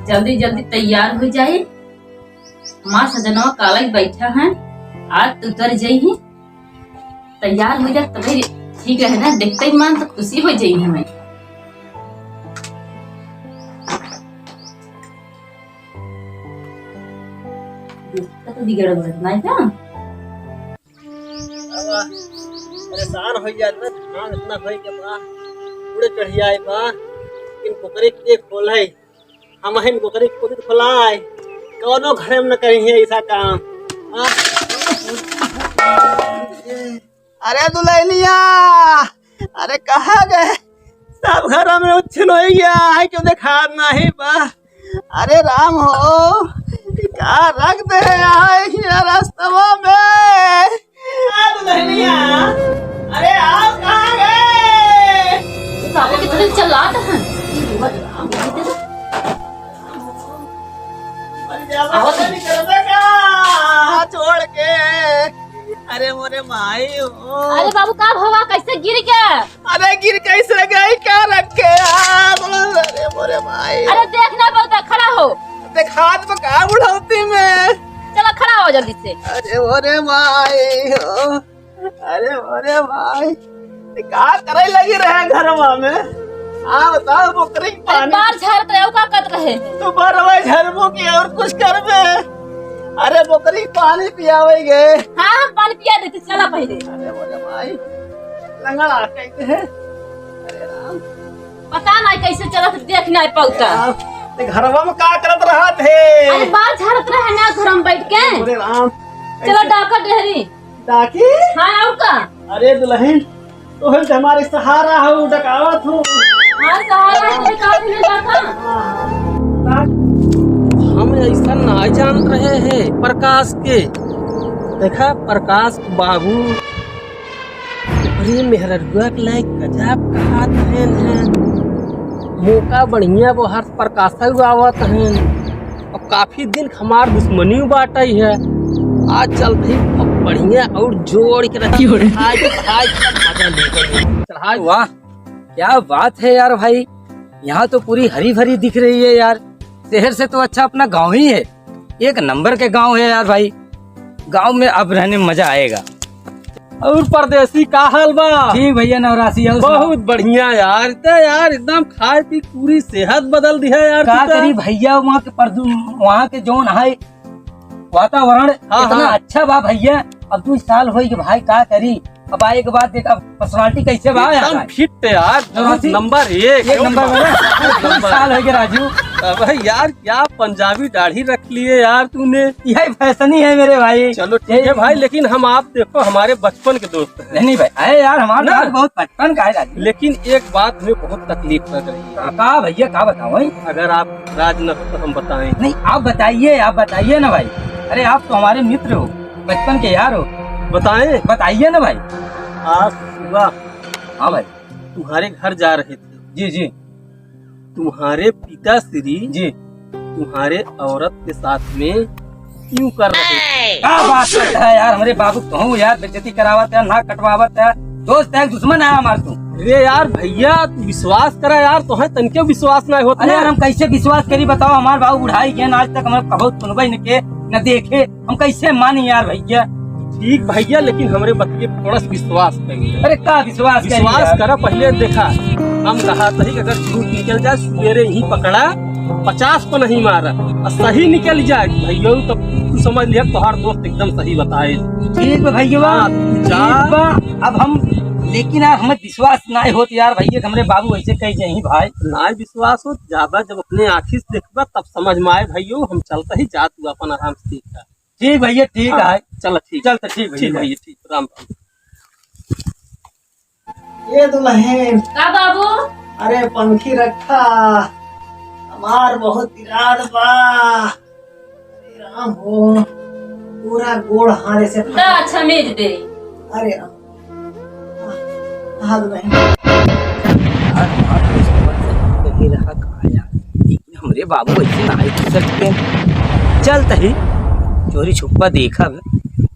जल्दी जल्दी तैयार हो जाए। माँ सजनवा काला बैठा है, आज तू उतर जाइए, तैयार हो जा तभी ठीक है ना। देखते ही मान तो खुशी हो जाइए हमें। तो बिगड़ नहीं था परेशान हो जाता हाँ इतना भाई के बा पूरे चढ़ियाए बा इन कोकरी के खोले हम इन कोकरी को खोलाए कोनो घरे में न करिए ऐसा काम। अरे दुल्हनिया अरे कहाँ गए सब घर में उच्छिन हो गया है क्यों देखा नहीं बा। अरे राम हो क्या रख दे रास्तवा में दुल्हनिया। अरे आप कहाँ गए बाबू कितने चलाते हैं। छोड़ के अरे मोरे माई हो। अरे बाबू का हवा कैसे गिर गया। अरे गिर कैसे गई क्या रखे अरे मोरे माई। अरे देखना पड़ता, खड़ा हो। हाथ में कहा उड़ाती में। चलो खड़ा हो जल्दी से। अरे मोरे माई हो अरे मोरे माई क्या करे लगी रहे घर में। हाँ बताओ बकरी पानी बार झाड़त रहे का कत रहे तो बरवे झरबो की और कुछ कर में। अरे बकरी पानी पियावे गए। हाँ हम पानी पिया देते, चला पहले। अरे मोरे माई लंगड़ा कहते हैं। अरे राम पता नहीं कैसे चलत देख नहीं पाता। घरवा में क्या करत रहा थे। अरे बार झाड़त रहे ना घर में बैठ के। अरे राम चलो डाका डेहरी डाकी। हाँ और का। अरे दुल्हन तो हमारे सहारा हो डकावत हूँ। हाँ सहारा तुम्हें कहा भी नहीं डाका। हम ऐसा ना जान रहे हैं प्रकाश के। देखा प्रकाश बाबू अरे मेहरगुआ के लायक गजब कहा हैं। मौका बढ़िया वो हर प्रकाश आवत हैं और काफी दिन हमार दुश्मनी बाटा ही है। आज चलते ही बढ़िया और जोड़ के रखी हो रही। वाह क्या बात है यार भाई, यहाँ तो पूरी हरी भरी दिख रही है यार। शहर से तो अच्छा अपना गांव ही है, एक नंबर के गांव है यार भाई। गांव में अब रहने में मजा आएगा। और परदेसी का हाल बा। ठीक भैया नवरासी बहुत बढ़िया यार। तो यार एकदम खाए पी पूरी सेहत बदल दी है यार। क्या करी भैया, वहाँ के जोन है वातावरण इतना अच्छा बा भैया। अब 2 साल हो गए भाई, क्या करी। अब आए के बाद देख पर्सनालिटी कैसे बा एकदम फिट यार नंबर एक नंबर साल हो गए राजू। भाई यार क्या पंजाबी दाढ़ी रख लिए यार तूने। यही फैशन ही है मेरे भाई। चलो ठीक है भाई, लेकिन हम आप देखो हमारे बचपन के दोस्त हैं। नहीं भाई अरे यार हमारा बहुत बचपन का है राजू। लेकिन एक बात हमें बहुत तकलीफ लग रही है। कहा भैया क्या बताओ। अगर आप राज न हो तो हम बताएं। नहीं आप बताइए ना भाई। अरे आप तो हमारे मित्र हो, बचपन के यार हो, बताइए ना भाई। आज सुबह हाँ भाई तुम्हारे घर जा रहे थे। जी जी। तुम्हारे पिताश्री जी तुम्हारे औरत के साथ में क्यों कर रहे थे। क्या बात करता है यार, हमारे बाबू तो यार बेइज्जती करावत है, ना कटवावत है, दोस्त है दुश्मन है हमारे तू। अरे यार भैया तू विश्वास करा यार, तो है तनके विश्वास नहीं होता। अरे यार हम कैसे विश्वास करी बताओ। हमारे बाबू बुढ़ाई के आज तक हमारे कहो सुनबे न के न देखे, हम कैसे मानी यार भैया। ठीक भैया लेकिन हमारे बच्चे थोड़ा विश्वास करिए। अरे क्या विश्वास करा। पहले देखा हम कहा था कि अगर झूठ निकल जाए सवेरे ही पकड़ा 50 को नहीं मारा और सही निकल जाए भैया तो तू समझ लिया तुम्हारा दोस्त एकदम सही बताए। ठीक है भैया अब हम, लेकिन यार हमें विश्वास नहीं होता यार भैया। हमारे बाबू ऐसे कह जाए भाई। ना विश्वास हो ज्यादा जब अपने आँखी से देखबा तब समझ में आए भैया। हम चलता ही जा तू अपन आराम से देखा। ठीक भैया ठीक है चलो ठीक चलते ठीक भैया ठीक राम। ये दुल्हन का बाबू। अरे पंखी रखा हमार बहुत इराद बा। राम हो पूरा गोड़ हारे से अच्छा मेज दे। अरे राम हाँ दुल्हन हमारे बाबू ऐसे ना सकते। चलते ही चोरी छुपा देखा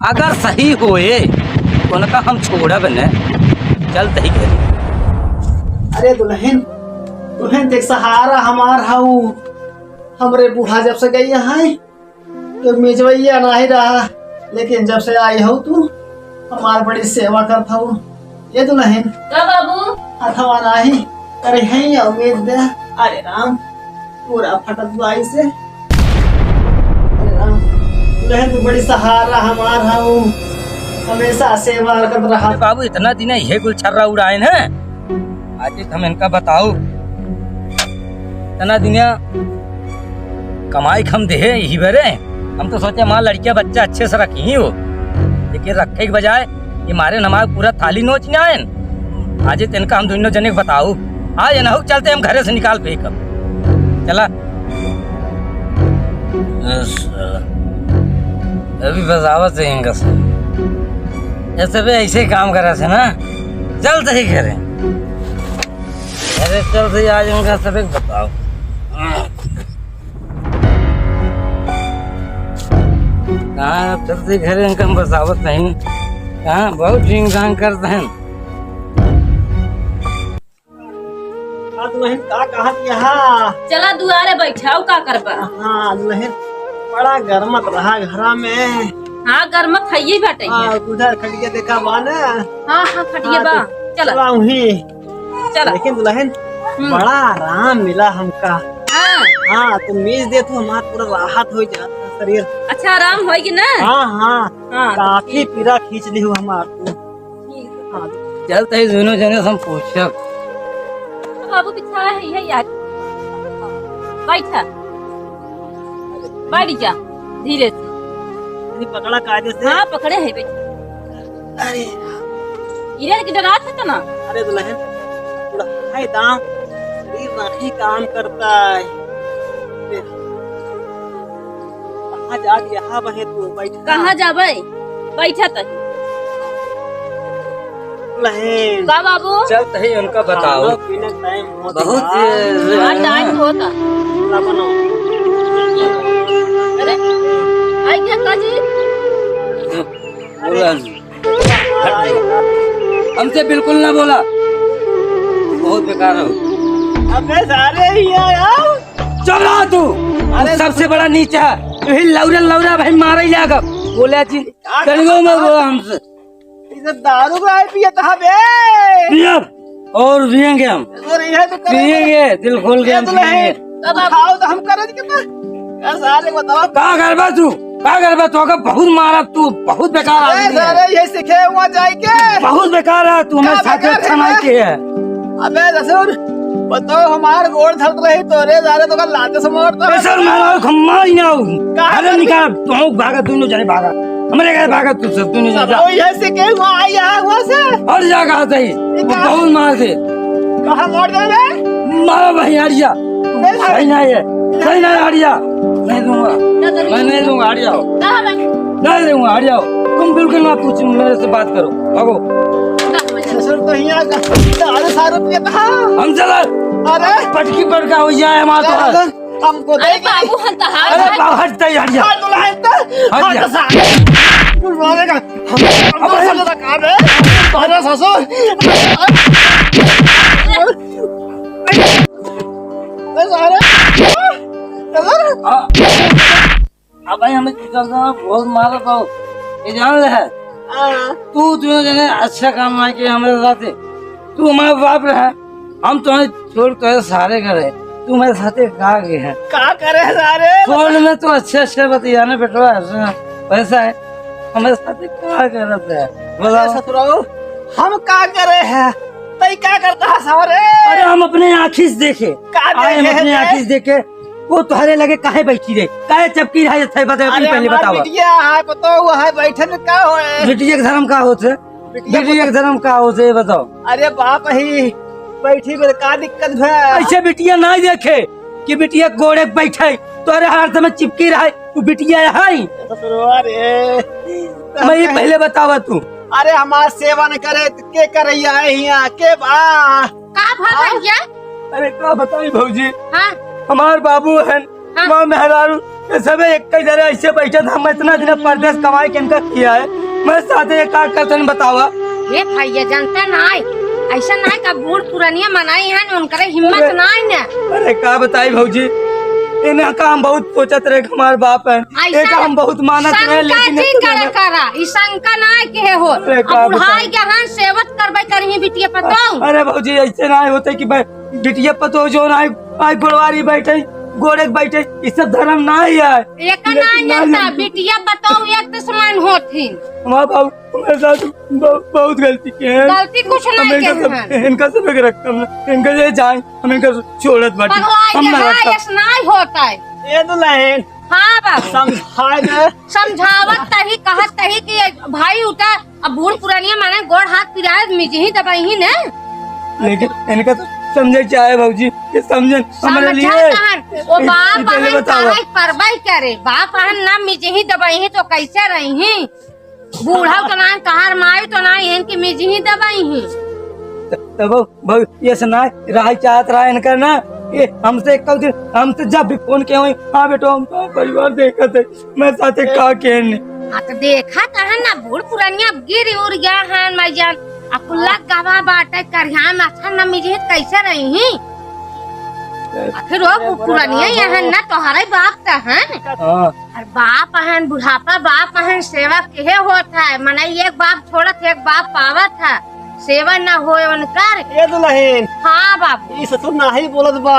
अगर सही होए तो उनका हम छोड़ब न। चलते ही घर। अरे दुल्हन देख सहारा हमार हाउ हमरे बूढ़ा जब से गई है तो मिजवैया नहीं रहा, लेकिन जब से आई हो तू हमार बड़ी सेवा करता हूँ। ये दुल्हन का बाबू अथवा नहीं करे हैं उम्मीद दे। अरे राम पूरा फटत बुआई से। अरे राम दुल्हन तू बड़ी सहारा हमार हूँ, हमेशा सेवा कर रहा। अरे बाबू इतना दिन ये गुल छर्रा उड़ाए हैं, आज हम इनका बताओ इतना दिन कमाई खम दे यही बरे। हम तो सोचे माँ लड़कियां बच्चा अच्छे से रखी ही हो, लेकिन रखे के बजाय ये मारे हमारे पूरा थाली नोच न आए। आज इनका हम दोनों जने बताओ, आज न हो चलते हम घरे से निकाल फेंक चला। अभी बजावत से इनका ऐसे भी ऐसे ही काम करा से ना, चलते ही करें। अरे चलते आज उनका सब एक बताओ। कहाँ चलते घरे इनका बसावत नहीं, कहाँ बहुत ढींग ढांग करते हैं। दुल्हन का कहा यहाँ चला दुआरे बैठाओ का करबा। हाँ दुल्हन बड़ा गर्मत रहा घरा में। हाँ गर्मत है ही बाटे। हाँ उधर खड़िया देखा बाना। हाँ हाँ खटिए बा चला चला वहीं। चला। लेकिन दुल्हन बड़ा आराम मिला हमका। हाँ हाँ तुम मीज दे तो हमारा पूरा राहत हो जाता शरीर। अच्छा आराम होगी ना। हाँ हाँ हाँ काफी पीड़ा खींच ली हूँ हमारे। हाँ चलते ही दोनों जने हम पूछा बाबू पीछा है यार। बैठा बैठ जा धीरे से। पकड़ा कायदे से। हाँ पकड़े है बैठा। अरे इधर की डरात है ना। अरे दुल्हन थोड़ा है दाम शरीर नहीं काम करता है। कहाँ जा यहाँ बहे तू बैठ। कहाँ जाबे बैठा तक दुल्हन का बाबू। चलते ही उनका बताओ। खाना पीने टाइम होता बहुत हाँ टाइम होता। बनो। अरे आई क्या काजी। हमसे बिल्कुल ना बोला, बहुत बेकार हो। अबे सारे ही यार। चल रहा तू। अरे सबसे बड़ा नीचा यही लौरा लौरा भाई मारे जाकर बोला जी करेंगे मैं वो हमसे इधर दारू का पिया था बे। पिया और पियेंगे हम, और यह तो करे पियेंगे दिल खोल के हम पियेंगे। खाओ तो हम करे कितना यार सारे बताओ। का गरबा तू का गरबा तो का बहुत मारा तू, बहुत बेकार अरे आदमी है, सारे ये सीखे हुआ जाए के। बहुत बेकार है तू। हमारे क्या साथ बेकार अच्छा है नहीं मैं? किया है। अबे रसूल बताओ हमार गोड़ धर रही तो रे सारे तो का लाते से मारता। ऐसा मारो खम्मा ही ना हो। कहाँ अरे कर- निकाल तू भागा, दोनों जने भागा, हमारे घर भागा तू सब दोनों जने जा। वो ये सीखे हुआ आई यहाँ हुआ से और जा कहा सही वो कहाँ? बहुत मार दे कहाँ मार दे बे। मारो भाई हरिया। सही ना है, सही ना है हरिया। नहीं दूंगा, मैं नहीं दूंगा हरिया हो। नहीं दूंगा हरिया हो। तुम बिल्कुल ना पूछ, मेरे से बात करो भागो। रसूल तो यहाँ का सारे सारे पिया था। हम चला अरे पटकी पटका हो जाए हमारा तो हाथ। हमको अरे दे बाबू हंता अरे बाबू हट जाइए हरिया। हाथ दुल्हन तो हट जा। हाथ सारे तू मारेगा। हम सब तो काम है अरे ससुर। अरे सारे अब भाई हमें बहुत मारा तो ये जान ले है। तू दोनों जने अच्छा काम ना किया हमारे साथ। तू हमारे बाप रहा, हम तुम्हें छोड़ कर सारे करे, तू मेरे साथ कहा गए हैं। क्या करे सारे। फोन में तो अच्छे अच्छे बतियाने बेटवा पैसा है, हमारे साथ कहा कर रहे हैं बताओ। ससुराल हम क्या करे हैं तई क्या करता है सारे। अरे हम अपने आँखी से देखे का आए, हम देखे अपने है? आँखी से देखे वो तुम्हारे लगे काहे बैठी रहे, काहे चपकी रहा है बताओ अरे पहले हमार बताओ। बिटिया है पता हुआ है बैठे में क्या होए। बेटी के धर्म का होते, बेटी के धर्म का होते ये बताओ। अरे बाप ही बैठी में का दिक्कत है। ऐसे बिटिया नहीं देखे कि बिटिया गोड़े बैठे तोरे हाथ में चिपकी रहा, तू बिटिया है। ससुराल रे मैं ये पहले बतावा तू। अरे हमार सेवा न करे तो के करैया है यहाँ के बा। का भैया। अरे क्या बताई भौजी, हाँ हमार बाबू है हाँ। माँ मेहरारू ये सब एक ही जगह ऐसे बैठे थे। हम इतना दिन परदेश कमाई के इनका किया है, मैं साथ एक का करते बतावा। ये भैया जानता नाई ऐसा नाई का बूढ़ पुरानिया मनाई है उनकर हिम्मत नाई ने। अरे क्या बताई भौजी, इन्हें का हम बहुत सोचत रहे कि हमारे बाप है, ऐसा एक हम बहुत मानत रहे, शंका लेकिन जी करे करा ई शंका ना के हो अरे का अब बुढ़ाई जहां सेवत करबे करही बिटिया पताऊ अरे भौजी ऐसे ना होते कि बिटिया पतो जो ना आई गोड़वारी बैठे गोड़े बैठे, इस सब धर्म ना ही है। एक ना जानता बिटिया बताओ एक तो समान होथिन हमारे बाबू हमारे साथ बहुत गलती की है। गलती कुछ नहीं के इनका सब एक रकम इनका ये जाए हम इनका छोड़त बाटी पगलाई हम ना जहां रखता। ऐसा नहीं होता है ये दुल्हन हाँ बाबू समझाए दे। समझावत तही कहत तही कि भाई उठा अब बूढ़ पुरानिया माने गोड़ हाथ पिराए मिजही दबाई ही ने लेकिन इनका तो समझे क्या है भाजी, ये समझे हमारे लिए वो बाप पहले बहन बताओ। काहे करबई करे बाप बहन ना मिजही दबाई ही तो कैसे रही ही बूढ़ा तो ना तहार माई तो ना इनकी मिजही दबाई ही तब ये सुना राह चाहत रहा इनका ना ये हमसे हमसे जब भी फोन किया हुई हाँ बेटो हम तो परिवार देखा थे मैं साथे का कहने हाँ तो देखा तहन ना बूढ़ पुरानिया गिर उड़ गया है मैं जान अकुल्ला गवा बाटे करहा में अच्छा न मिजही कैसे रही ही आखिर वो पुरानिया यहाँ ना तोहरे बाप का है हाँ और बाप हन बुढ़ापा बाप हन सेवा केहे होता है मने एक बाप छोड़त एक बाप पावत है सेवा न होए उनकर ये दुल्हन हाँ बाबू ये ससुर नहीं बोलत बा,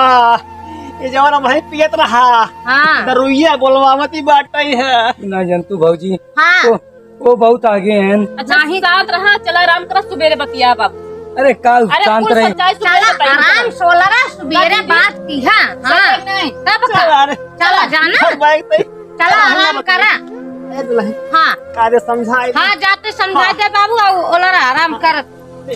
ये जवाना भाई पियत रहा हाँ दरुइया बोलवावती बाटई है ना जंतु भाजी हाँ वो बहुत आगे हैं। अच्छा शांत रहा, चला आराम करा, सुबेरे बतिया बाबू। अरे काल अरे शांत कुल रहे सच्चाई चला सुबेरे बताइए। आराम सोलरा सुबेरे बात की हाँ हाँ नहीं तब का अरे चला जाना बैग तई चला आराम करा ए दुल्हन हाँ कार्य समझाए हाँ जाते समझा दे बाबू ओलरा आराम कर दे।